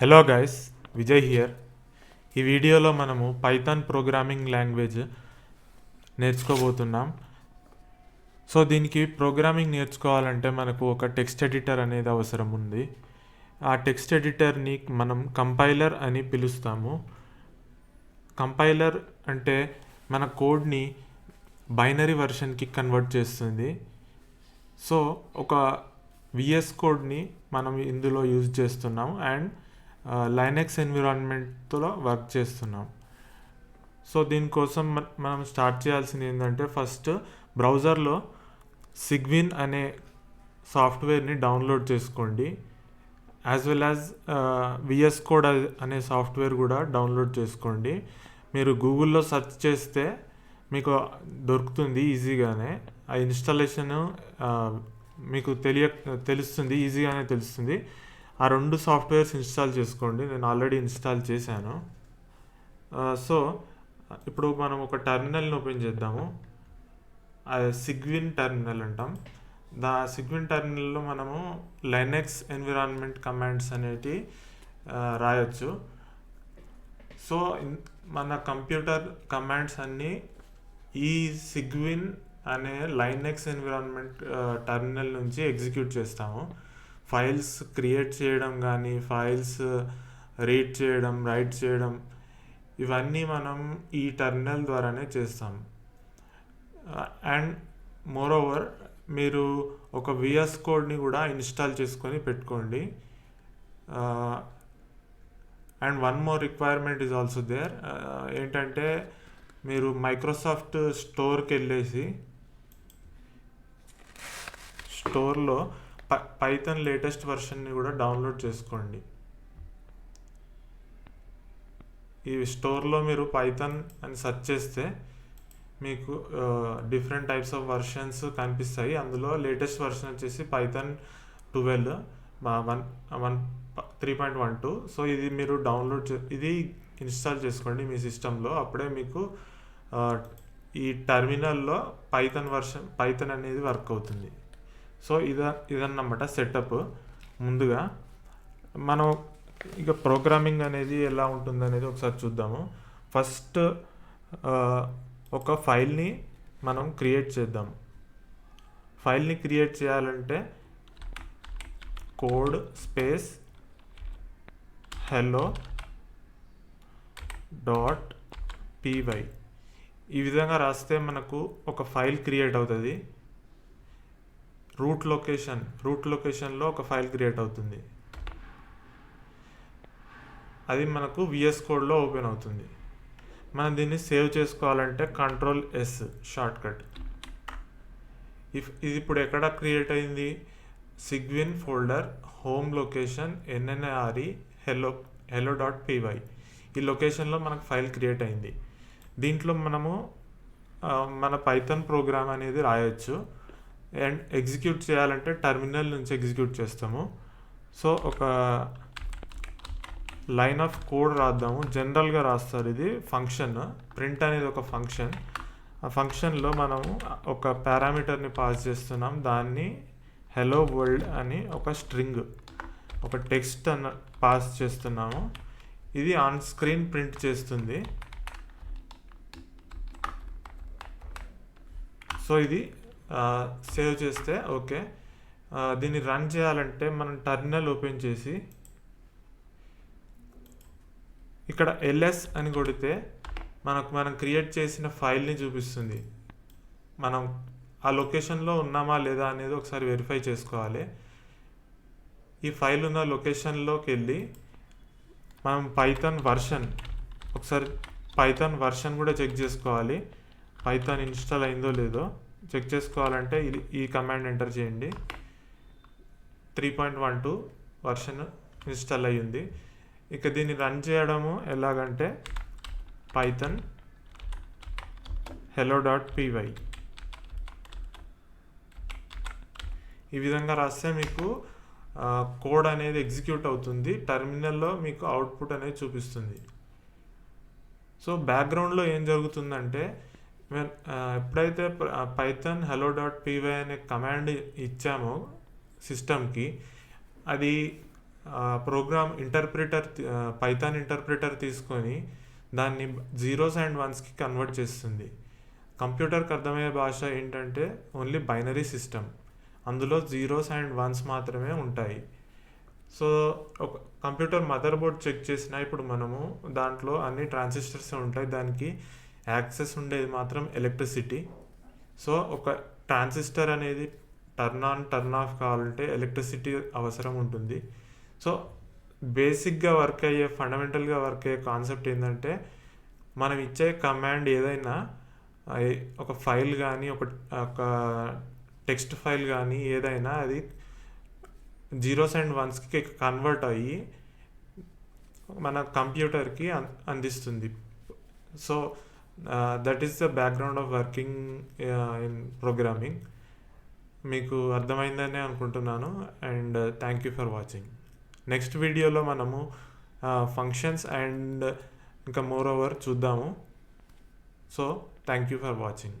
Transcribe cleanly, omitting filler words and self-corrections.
Hello guys, Vijay here. ఈ వీడియోలో మనము పైథాన్ ప్రోగ్రామింగ్ లాంగ్వేజ్ నేర్చుకోబోతున్నాం. సో దీనికి ప్రోగ్రామింగ్ నేర్చుకోవాలంటే మనకు ఒక టెక్స్ట్ ఎడిటర్ అనేది అవసరం ఉంది. ఆ టెక్స్ట్ ఎడిటర్ని మనం కంపైలర్ అని పిలుస్తాము. కంపైలర్ అంటే మన కోడ్ని బైనరీ వెర్షన్కి కన్వర్ట్ చేస్తుంది. సో ఒక విఎస్ కోడ్ని మనం ఇందులో యూజ్ చేస్తున్నాం అండ్ లైనక్స్ ఎన్విరాన్మెంట్లో వర్క్ చేస్తున్నాం. సో దీనికోసం మనం స్టార్ట్ చేయాల్సింది ఏంటంటే, ఫస్ట్ బ్రౌజర్లో సిగ్విన్ అనే సాఫ్ట్వేర్ని డౌన్లోడ్ చేసుకోండి. As well as VS code అనే సాఫ్ట్వేర్ కూడా డౌన్లోడ్ చేసుకోండి. మీరు గూగుల్లో సెర్చ్ చేస్తే మీకు దొరుకుతుంది ఈజీగానే. ఆ ఇన్స్టాలేషన్ మీకు తెలుస్తుంది, ఈజీగానే తెలుస్తుంది. ఆ రెండు సాఫ్ట్వేర్స్ ఇన్స్టాల్ చేసుకోండి. నేను ఆల్రెడీ ఇన్స్టాల్ చేశాను. సో ఇప్పుడు మనం ఒక టెర్మినల్ని ఓపెన్ చేద్దాము. సిగ్విన్ టెర్మినల్ అంటాం. సిగ్విన్ టెర్మినల్లో మనము లైనక్స్ ఎన్విరాన్మెంట్ కమాండ్స్ అనేటివి రాయొచ్చు. సో మన కంప్యూటర్ కమాండ్స్ అన్నీ ఈ సిగ్విన్ అనే లైనక్స్ ఎన్విరాన్మెంట్ టెర్మినల్ నుంచి ఎగ్జిక్యూట్ చేస్తాము. ఫైల్స్ క్రియేట్ చేయడం కానీ, ఫైల్స్ రీడ్ చేయడం, రైట్ చేయడం, ఇవన్నీ మనం ఈ టెర్మినల్ ద్వారానే చేస్తాం. అండ్ మోర్ ఓవర్ మీరు ఒక విఎస్ కోడ్ని కూడా ఇన్స్టాల్ చేసుకొని పెట్టుకోండి. And one more requirement is also there. ఏంటంటే మీరు మైక్రోసాఫ్ట్ స్టోర్కి వెళ్ళేసి స్టోర్లో పైథాన్ లేటెస్ట్ వర్షన్ని కూడా డౌన్లోడ్ చేసుకోండి. ఈ స్టోర్లో మీరు పైథాన్ అని సెర్చ్ చేస్తే మీకు డిఫరెంట్ టైప్స్ ఆఫ్ వర్షన్స్ కనిపిస్తాయి. అందులో లేటెస్ట్ వర్షన్ వచ్చేసి పైథాన్ 12 3.12. సో ఇది మీరు ఇది ఇన్స్టాల్ చేసుకోండి మీ సిస్టంలో. అప్పుడే మీకు ఈ టెర్మినల్లో పైథాన్ అనేది వర్క్ అవుతుంది. సో ఇదన్నమాట సెటప్. ముందుగా మనం ఇక ప్రోగ్రామింగ్ అనేది ఎలా ఉంటుంది అనేది ఒకసారి చూద్దాము. ఫస్ట్ ఒక ఫైల్ని మనం క్రియేట్ చేద్దాం. ఫైల్ని క్రియేట్ చేయాలంటే కోడ్ స్పేస్ hello.py ఈ విధంగా రాస్తే మనకు ఒక ఫైల్ క్రియేట్ అవుతుంది. రూట్ లొకేషన్లో ఒక ఫైల్ క్రియేట్ అవుతుంది. అది మనకు విఎస్ కోడ్లో ఓపెన్ అవుతుంది. మనం దీన్ని సేవ్ చేసుకోవాలంటే Ctrl+S షార్ట్కట్. ఇది ఇప్పుడు ఎక్కడ క్రియేట్ అయింది? Cygwin folder, home location, NNRE hello.py ఈ లొకేషన్లో మనకు ఫైల్ క్రియేట్ అయింది. దీంట్లో మనము మన పైథాన్ ప్రోగ్రామ్ అనేది రాయొచ్చు. అండ్ ఎగ్జిక్యూట్ చేయాలంటే టెర్మినల్ నుంచి ఎగ్జిక్యూట్ చేస్తాము. సో ఒక లైన్ ఆఫ్ కోడ్ రాద్దాము. జనరల్గా రాస్తారు. ఇది ఫంక్షన్. ప్రింట్ అనేది ఒక ఫంక్షన్. ఆ ఫంక్షన్లో మనము ఒక పారామీటర్ని పాస్ చేస్తున్నాం. దాన్ని హెలో వరల్డ్ అని ఒక స్ట్రింగ్, ఒక టెక్స్ట్ పాస్ చేస్తున్నాము. ఇది ఆన్ స్క్రీన్ ప్రింట్ చేస్తుంది. సో ఇది సేవ్ చేస్తే ఓకే. దీన్ని రన్ చేయాలంటే మనం టెర్మినల్ ఓపెన్ చేసి ఇక్కడ ls అని కొడితే మనం క్రియేట్ చేసిన ఫైల్ని చూపిస్తుంది. మనం ఆ లొకేషన్లో ఉన్నామా లేదా అనేది ఒకసారి వెరిఫై చేసుకోవాలి. ఈ ఫైల్ ఉన్న లొకేషన్లోకి వెళ్ళి మనం పైథాన్ వర్షన్ కూడా చెక్ చేసుకోవాలి. పైథాన్ ఇన్స్టాల్ అయిందో లేదో చెక్ చేసుకోవాలంటే ఈ కమాండ్ ఎంటర్ చేయండి. 3.12 వర్షన్ ఇన్స్టాల్ అయ్యింది. ఇక దీన్ని రన్ చేయడము ఎలాగంటే పైథాన్ hello.py ఈ విధంగా రాస్తే మీకు కోడ్ అనేది ఎగ్జిక్యూట్ అవుతుంది. టెర్మినల్లో మీకు అవుట్పుట్ అనేది చూపిస్తుంది. సో బ్యాక్గ్రౌండ్లో ఏం జరుగుతుందంటే, ఎప్పుడైతే పైథాన్ hello.py అనే కమాండ్ ఇచ్చామో సిస్టమ్కి, అది ప్రోగ్రామ్ ఇంటర్ప్రిటర్ పైథాన్ ఇంటర్ప్రిటర్ తీసుకొని దాన్ని జీరోస్ అండ్ వన్స్కి కన్వర్ట్ చేస్తుంది. కంప్యూటర్కి అర్థమయ్యే భాష ఏంటంటే ఓన్లీ బైనరీ సిస్టమ్, అందులో జీరోస్ అండ్ వన్స్ మాత్రమే ఉంటాయి. సో ఒక కంప్యూటర్ మదర్ బోర్డ్ చెక్ చేసినా ఇప్పుడు మనము దాంట్లో అన్ని ట్రాన్సిస్టర్స్ ఉంటాయి, దానికి యాక్సెస్ ఉండేది మాత్రం ఎలక్ట్రిసిటీ. సో ఒక ట్రాన్సిస్టర్ అనేది టర్న్ ఆన్ టర్న్ ఆఫ్ కావాలంటే ఎలక్ట్రిసిటీ అవసరం ఉంటుంది. సో బేసిక్గా వర్క్ అయ్యే ఫండమెంటల్గా వర్క్ అయ్యే కాన్సెప్ట్ ఏంటంటే మనం ఇచ్చే కమాండ్ ఏదైనా ఒక ఫైల్ కానీ ఒక టెక్స్ట్ ఫైల్ కానీ ఏదైనా అది జీరోస్ అండ్ వన్స్కి కన్వర్ట్ అయ్యి మన కంప్యూటర్కి అందిస్తుంది. So that is the background of working in programming. మీకు అర్థమైందని అనుకుంటున్నాను. And thank you for watching. Next వీడియోలో మనము ఫంక్షన్స్ అండ్ ఇంకా మోర్ ఓవర్ చూద్దాము. So thank you for watching.